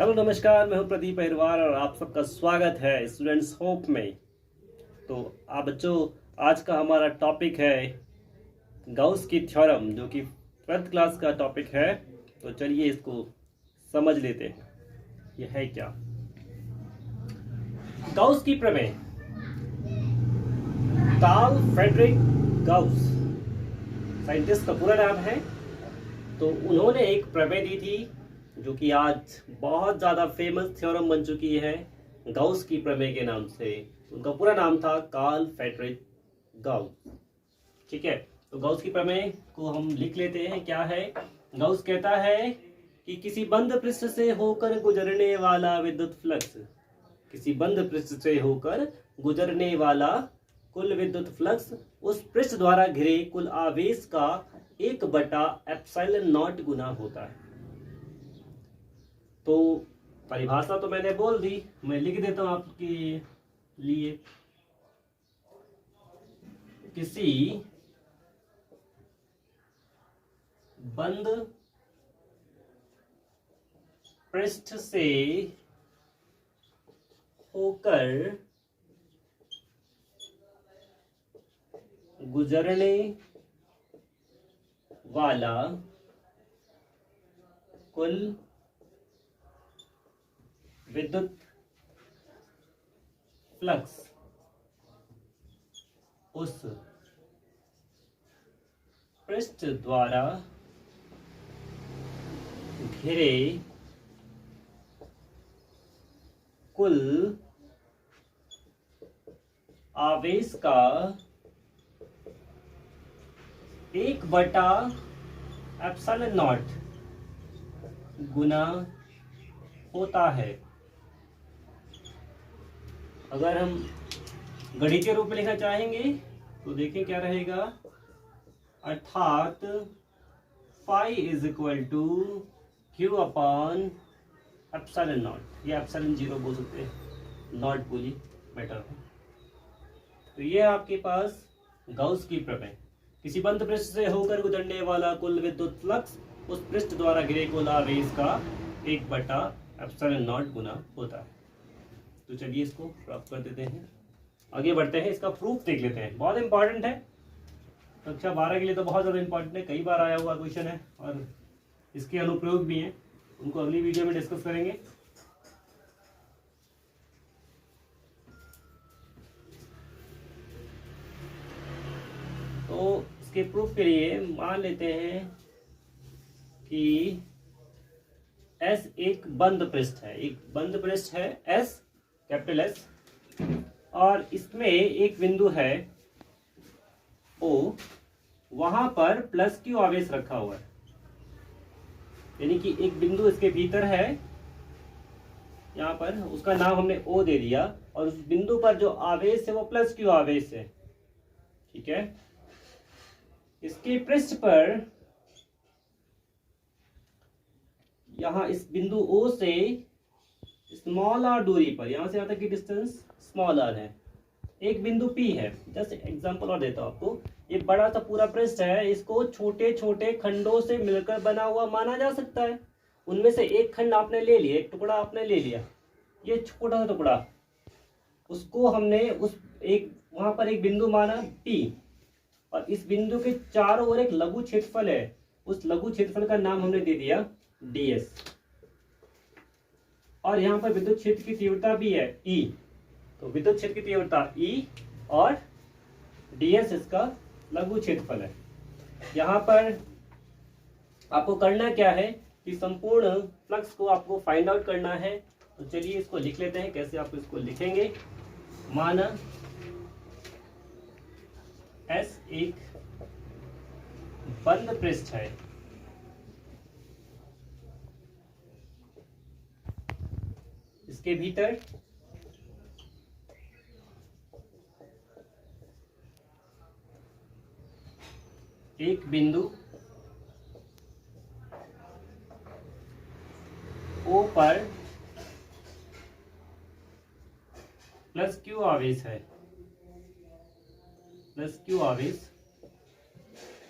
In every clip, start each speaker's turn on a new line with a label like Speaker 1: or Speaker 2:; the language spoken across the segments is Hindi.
Speaker 1: हेलो नमस्कार, मैं हूं प्रदीप अहिरवार और आप सबका स्वागत है स्टूडेंट्स होप में। तो आप बच्चों, आज का हमारा टॉपिक है गाउस की थ्योरम, जो कि 12th क्लास का टॉपिक है। तो चलिए इसको समझ लेते हैं, यह है क्या। गाउस की प्रमेय। कार्ल फ्रेडरिक गाउस साइंटिस्ट का पूरा नाम है। तो उन्होंने एक प्रमेय दी थी जो कि आज बहुत ज़्यादा फेमस थ्योरम बन चुकी है गाउस की प्रमेय के नाम से। उनका पूरा नाम था कार्ल फ्रेडरिक गाउस। ठीक है, तो गाउस की प्रमेय को हम लिख लेते हैं। क्या है? गाउस कहता है कि किसी बंद पृष्ठ से होकर गुजरने वाला विद्युत फ्लक्स, किसी बंद पृष्ठ से होकर गुजरने वाला कुल विद्युत फ्लक्स उस पृष्ठ द्वारा घिरे कुल आवेश का 1/ε0 गुना होता है। तो परिभाषा तो मैंने बोल दी, मैं लिख देता हूं आपके लिए। किसी बंद पृष्ठ से होकर गुजरने वाला कुल विद्युत फ्लक्स उस पृष्ठ द्वारा घिरे कुल आवेश का 1/ε0 गुना होता है। अगर हम गणितीय रूप में लिखना चाहेंगे तो देखें क्या रहेगा, अर्थात phi is equal to q upon ε0 या ε0 बोल सकते हैं, नॉट बोली बेटर है। तो ये आपके पास गाउस की प्रमेय। किसी बंद पृष्ठ से होकर गुजरने वाला कुल विद्युत फ्लक्स उस पृष्ठ द्वारा घिरे कुल आवेश का 1/ε0 गुना होता है। तो चलिए इसको प्राप्त कर देते हैं, आगे बढ़ते हैं। इसका प्रूफ देख लेते हैं, बहुत इंपॉर्टेंट है। कक्षा 12 के लिए तो बहुत ज़्यादा इंपॉर्टेंट है, कई बार आया हुआ क्वेश्चन है और इसके अनुप्रयोग भी हैं, उनको अगली वीडियो में डिस्कस करेंगे। तो इसके प्रूफ के लिए मान लेते हैं कि S एक बंद पृष्ठ है, एक बंद पृष्ठ है S, कैपिटल S, और इसमें एक बिंदु है O, वहां पर प्लस Q आवेश रखा हुआ है। यानी कि एक बिंदु इसके भीतर है, यहाँ पर उसका नाम हमने O दे दिया, और उस बिंदु पर जो आवेश है वो प्लस Q आवेश है। ठीक है, इसके पृष्ठ पर यहाँ इस बिंदु O से स्मॉल r दूरी पर, यहां से यहाँ तक की डिस्टेंस स्मॉल r है, एक बिंदु P है। जस्ट एग्जांपल और देता हूं आपको। ये बड़ा सा पूरा पृष्ठ है, इसको छोटे छोटे खंडों से मिलकर बना हुआ माना जा सकता है। उनमें से एक खंड आपने ले लिया, एक टुकड़ा आपने ले लिया, ये छोटा सा टुकड़ा, उसको हमने उस एक वहां पर एक बिंदु माना P, और इस बिंदु के चारों ओर एक लघु क्षेत्रफल है, उस लघु क्षेत्रफल का नाम हमने दे दिया ds, और यहाँ पर विद्युत क्षेत्र की तीव्रता भी है E। तो विद्युत क्षेत्र की तीव्रता E और ds इसका लघु क्षेत्रफल है। यहाँ पर आपको करना क्या है कि संपूर्ण फ्लक्स को आपको फाइंड आउट करना है। तो चलिए इसको लिख लेते हैं। कैसे आप इसको लिखेंगे? माना S एक बंद पृष्ठ है, इसके भीतर एक बिंदु O पर प्लस Q आवेश है, प्लस Q आवेश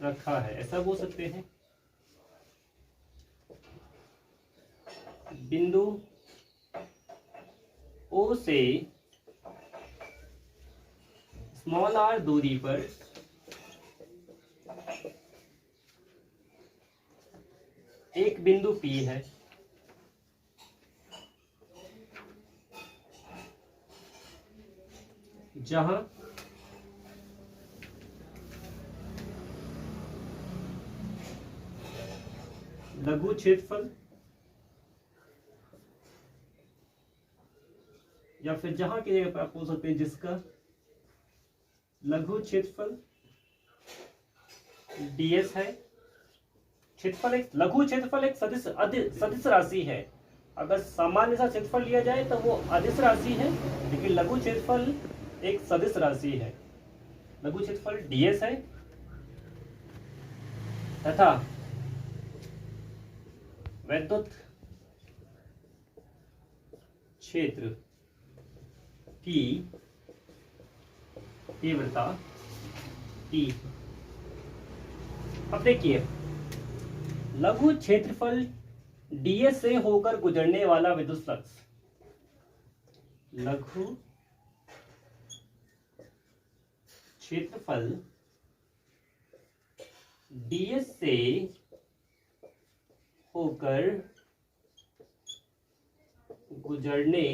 Speaker 1: रखा है, ऐसा बोल सकते हैं। बिंदु ओ से स्मॉल आर दूरी पर एक बिंदु P है जहां लघु क्षेत्रफल या फिर जहां की जगह पर आप बोल सकते हैं जिसका लघु क्षेत्रफल ds है। क्षेत्रफल एक लघु क्षेत्रफल एक सदिश राशि है। अगर सामान्य सा क्षेत्रफल लिया जाए तो वो अदिश राशि है, लेकिन लघु क्षेत्रफल एक सदिश राशि है। लघु क्षेत्रफल ds है तथा वैद्युत क्षेत्र की तीव्रता E। अब देखिए, लघु क्षेत्रफल ds से होकर गुजरने वाला विद्युत फ्लक्स, लघु क्षेत्रफल ds से होकर गुजरने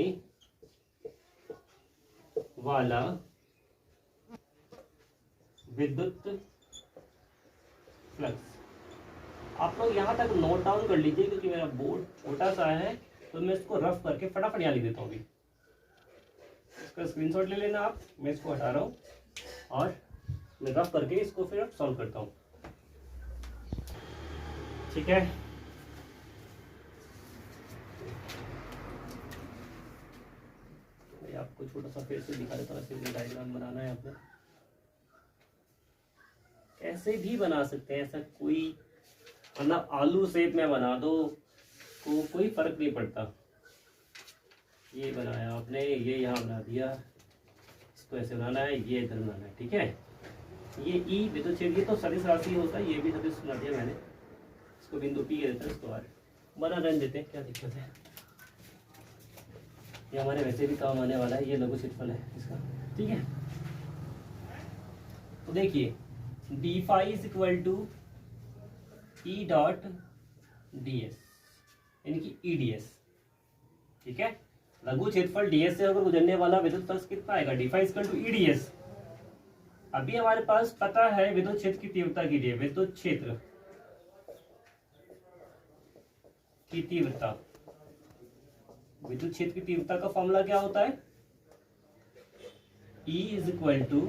Speaker 1: वाला विद्युत फ्लक्स। आप लोग यहां तक नोट डाउन कर लीजिए, क्योंकि मेरा बोर्ड छोटा सा है तो मैं इसको रफ करके फटाफट यहाँ लिख देता हूँ। अभी इसका स्क्रीनशॉट ले लेना आप। मैं इसको हटा रहा हूँ और मैं रफ करके इसको फिर अब सॉल्व करता हूँ। ठीक है, आपको छोटा सा फिर से दिखा देता हूँ। ऐसे डायग्राम बनाना है आपको, कैसे भी बना सकते हैं, ऐसा कोई मतलब आलू शेप में बना दो तो कोई फर्क नहीं पड़ता। ये बनाया आपने, ये यहाँ बना दिया, इसको ऐसे बनाना है, ये इधर बनाना है। ठीक है, ये ई विद्युत क्षेत्र, ये तो सदिश राशि होता है, ये भी सदिश बना दिया मैंने। इसको बिंदु पी कहते हैं, इसको आर बना रहने देते हैं, क्या दिक्कत है। ये हमारे वैसे भी काम आने वाला है, ये लघु क्षेत्रफल है इसका। ठीक है, तो देखिए D phi is equal to E dot D S, यानी कि ई डी एस। ठीक है, लघु क्षेत्रफल डी एस से होकर गुजरने वाला विद्युत फ्लक्स कितना आएगा, D phi is equal to E D S. अभी हमारे पास पता है विद्युत क्षेत्र की तीव्रता की लिए, विद्युत क्षेत्र की तीव्रता, विद्युत क्षेत्र की तीव्रता का फॉर्मूला क्या होता है, E is equal to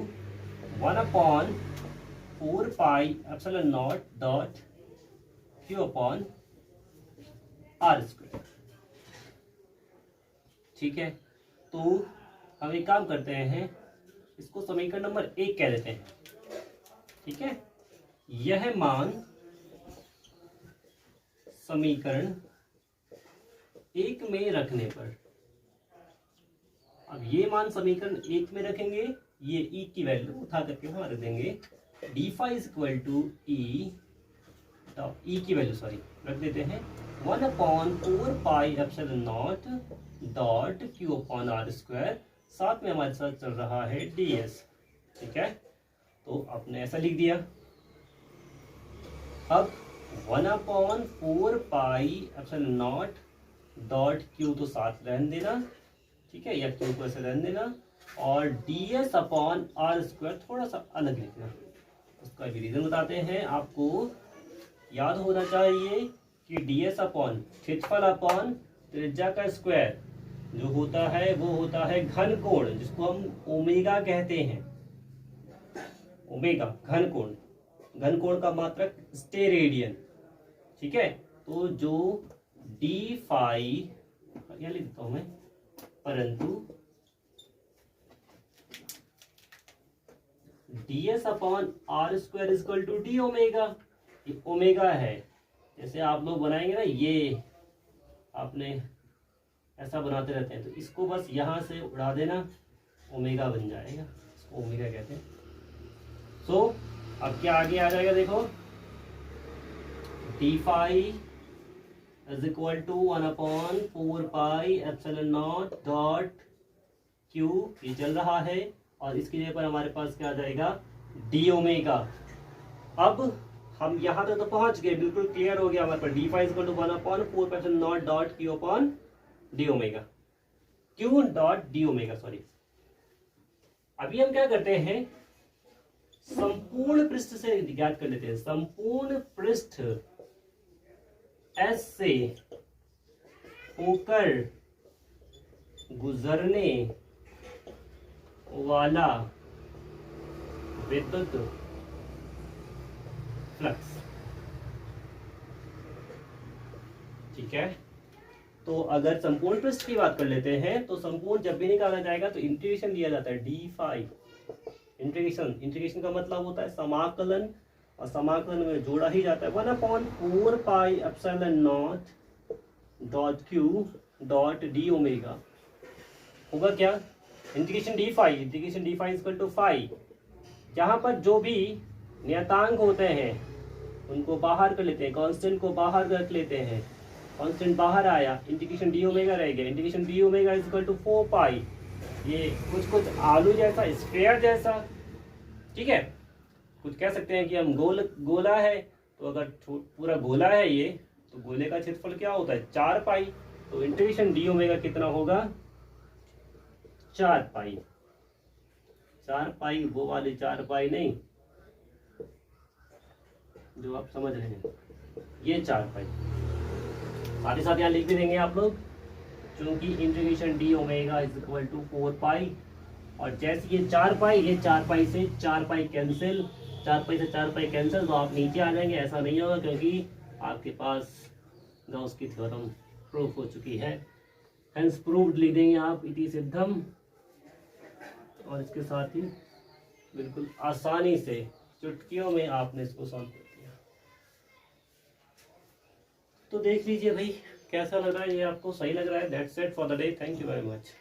Speaker 1: 1/4 pi epsilon naught dot Q upon R square. ठीक है, तो हम एक काम करते हैं, इसको समीकरण नंबर 1 कह देते हैं। ठीक है, यह मान समीकरण 1 में रखने पर, अब ये मान समीकरण 1 में रखेंगे, ये E की वैल्यू उठा करके वहां रख देंगे। D phi is equal to E की वैल्यू रख देते हैं 1/4 pi epsilon naught dot Q upon R square. साथ में हमारे साथ चल रहा है ds। ठीक है, तो आपने ऐसा लिख दिया। अब 1/4 pi epsilon naught dot Q तो साथ रहने देना, ठीक है, या Q को ऐसे रहने देना, और ds अपॉन R स्क्वायर थोड़ा सा अलग लिखना। उसका भी रीजन बताते हैं। आपको याद होना चाहिए कि ds अपॉन क्षेत्रफल अपॉन त्रिज्या का स्क्वायर जो होता है वो होता है घन कोण, जिसको हम ओमेगा कहते हैं। ओमेगा घन कोण, घन कोण का मात्रक स्टेरेडियन। ठीक है, तो जो डी फाई यह लिख देता हूं मैं, परंतु ds upon R square is equal to D omega. ये ओमेगा है, जैसे आप लोग बनाएंगे ना, ये आपने ऐसा बनाते रहते हैं, तो इसको बस यहां से उड़ा देना, ओमेगा बन जाएगा, इसको ओमेगा कहते हैं। सो अब क्या आगे आ जाएगा, देखो D phi is equal to 1/4 pi epsilon naught dot Q ये चल रहा है और इसकी जगह पर हमारे पास क्या आ जाएगा डी ओमेगा। अब हम यहाँ तक तो पहुंच गए, बिल्कुल क्लियर हो गया हमारे पास d five equal to 1/4 naught dot q upon d omega, q dot D omega sorry. अभी हम क्या करते हैं, संपूर्ण पृष्ठ से ज्ञात कर लेते हैं। संपूर्ण पृष्ठ एस से होकर गुजरने वाला विद्युत फ्लक्स। ठीक है, तो अगर संपूर्ण पृष्ठ की बात कर लेते हैं तो संपूर्ण जब भी निकाला जाएगा तो इंटीग्रेशन दिया जाता है डी फाइव। इंटीग्रेशन का मतलब होता है समाकलन, और समाकलन में जोड़ा ही जाता है 1/4 pi epsilon naught dot Q dot D omega. होगा क्या, integration D five equal to 5। यहाँ पर जो भी नियतांक होते हैं उनको बाहर कर लेते हैं, कांस्टेंट को बाहर रख लेते हैं, कांस्टेंट बाहर आया, इंटीग्रेशन डी ओमेगा रह गया। Integration D omega is equal to 4 pi, ये कुछ आलू जैसा, स्फीयर जैसा। ठीक है, कुछ कह सकते हैं कि हम गोला है, तो अगर पूरा गोला है ये, तो गोले का क्षेत्रफल क्या होता है 4 पाई। तो इंटीग्रेशन डी ओमेगा कितना होगा 4 पाई। 4 पाई वो वाले 4 पाई नहीं जो आप समझ रहे हैं, ये 4 पाई। साथ ही साथ यहाँ लिख भी देंगे आप लोग, क्योंकि integration D omega is equal to 4 pi. और जैसे ये 4 पाई, ये 4 पाई से 4 पाई कैंसिल, 4 पाई से 4 पाई कैंसिल, तो आप नीचे आ जाएंगे। ऐसा नहीं होगा क्योंकि आपके पास गॉस की थ्योरम प्रूफ हो चुकी है, हेंस प्रूव्ड लिख देंगे आप, इति सिद्धम। और इसके साथ ही बिल्कुल आसानी से चुटकियों में आपने इसको सॉल्व कर दिया। तो देख लीजिए भाई कैसा लग रहा है, ये आपको सही लग रहा है। That's it for the day, thank you very much.